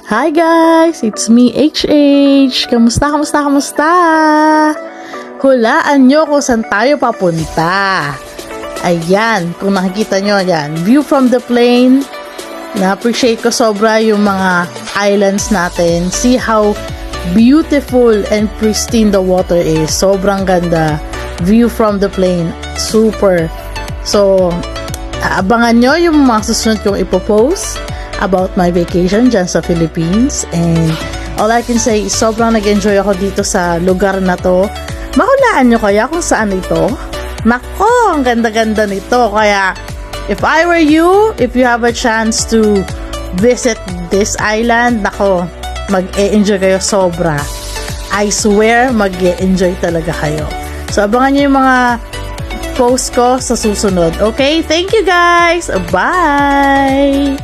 Hi guys! It's me, HH! Kamusta? Hulaan nyo kung saan tayo papunta. Ayan, kung nakikita nyo, yan. View from the plane. Na-appreciate ko sobra yung mga islands natin. See how beautiful and pristine the water is. Sobrang ganda. View from the plane. Super. So, abangan nyo yung mga susunod kong ipopost about my vacation dyan sa Philippines. And all I can say is sobrang nag-enjoy ako dito sa lugar na to. Mahulaan nyo kaya kung saan ito? Nako, ang ganda-ganda nito. Kaya if I were you, if you have a chance to visit this island, nako, mag-e-enjoy kayo sobra. I swear, mag-e-enjoy talaga kayo. So abangan nyo yung mga post ko sa susunod. Okay? Thank you guys! Bye!